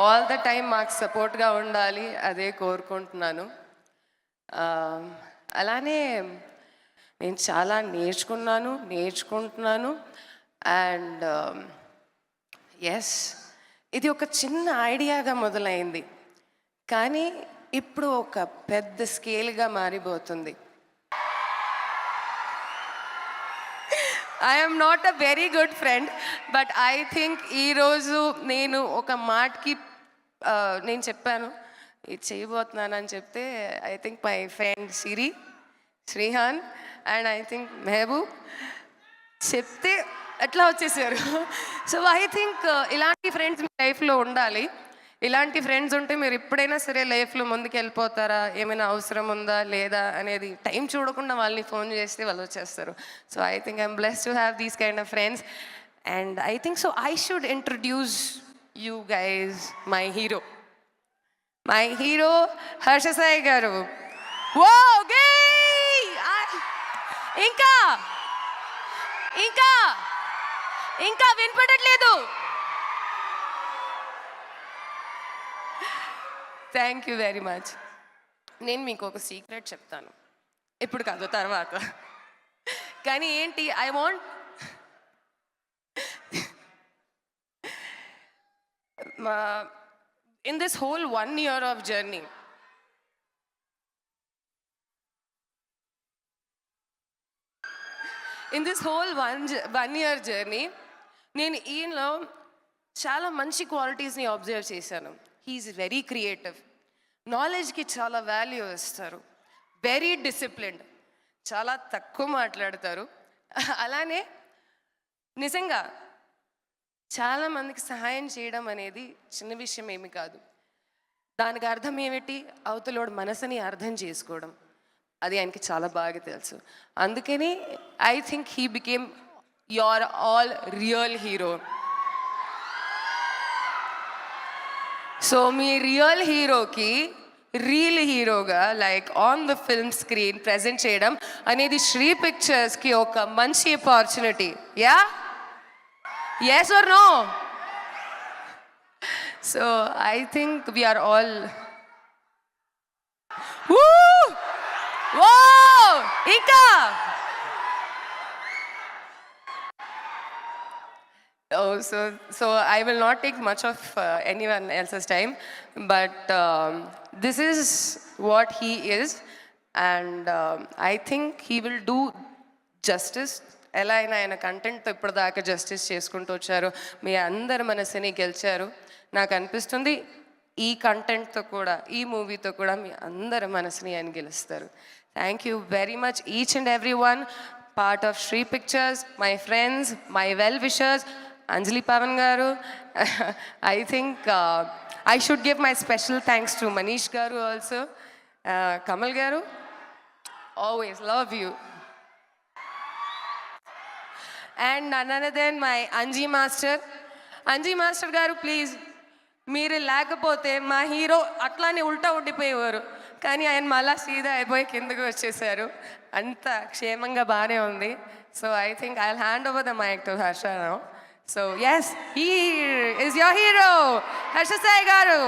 All the time మాకు సపోర్ట్గా ఉండాలి, అదే కోరుకుంటున్నాను. అలానే నేను చాలా నేర్చుకుంటున్నాను. అండ్ ఎస్, ఇది ఒక చిన్న ఐడియాగా మొదలైంది, కానీ ఇప్పుడు ఒక పెద్ద స్కేల్గా మారిపోతుంది. I'm not a very good friend, but I think ఈరోజు నేను ఒక మాటకి నేను చెప్పాను ఇది చేయబోతున్నానని చెప్తే, I think my friend Srihan and I think Mehboob చెప్తే అట్లా వచ్చేసారు. సో ఐ థింక్ ఇలాంటి ఫ్రెండ్స్ మీ లైఫ్లో ఉండాలి. ఇలాంటి ఫ్రెండ్స్ ఉంటే మీరు ఎప్పుడైనా సరే లైఫ్లో ముందుకు వెళ్ళిపోతారా, ఏమైనా అవసరం ఉందా లేదా అనేది టైం చూడకుండా వాళ్ళని ఫోన్ చేస్తే వాళ్ళు వచ్చేస్తారు. So I think I'm blessed to have these kind of friends. And I think so I should introduce you guys my hero Harsha Sai garu. Okay ఇంకా ఇంకా ఇంకా వినపడట్లేదు. Thank you very much. నేను మీకు ఒక సీక్రెట్ చెప్తాను, ఇప్పుడు కాదు తర్వాత. కానీ ఏంటి, I want in this whole 1 year of journey, నేను ఈయనలో చాలా మంచి క్వాలిటీస్ని అబ్జర్వ్ చేశాను. హీఈస్ వెరీ క్రియేటివ్, నాలెడ్జ్కి చాలా వాల్యూ ఇస్తారు, వెరీ డిసిప్లిన్డ్, చాలా తక్కువ మాట్లాడతారు. అలానే నిజంగా చాలామందికి సహాయం చేయడం అనేది చిన్న విషయం ఏమి కాదు. దానికి అర్థం ఏమిటి, అవతలోడు మనసుని అర్థం చేసుకోవడం, అది ఆయనకి చాలా బాగా తెలుసు. అందుకని I think he became your all real hero. So me real హీరోకి రియల్ హీరోగా like on the film screen present చేయడం అనేది శ్రీ పిక్చర్స్కి ఒక మంచి opportunity. Yeah, yes or no? So I think we are all woo, whoa, Ika. Oh, so I will not take much of anyone else's time, but this is what he is, and I think he will do justice. ఎలా అయినా ఆయన కంటెంట్తో ఇప్పటిదాకా justice చేసుకుంటూ వచ్చారు, మీ అందరి మనసుని గెలిచారు. నాకు అనిపిస్తుంది ఈ కంటెంట్తో కూడా, ఈ మూవీతో కూడా మీ అందరి మనసుని ఆయన గెలుస్తారు. Thank you very much each and every one part of Sri pictures, my friends, my well wishers, Anjali Pavan garu. I think I should give my special thanks to Manish garu also. Kamal garu, always love you. And none other than my Anji master garu, please మీరు లేకపోతే మా hero అట్లానే ఉల్టా ఉండిపోయేవారు, కానీ ఆయన మళ్ళా సీదా అయిపోయి కిందకు వచ్చేసారు. అంత క్షేమంగా బాగానే ఉంది. So I think I will hand over the mic to Harsha now. So yes, he is your hero Harsha Sai గారు.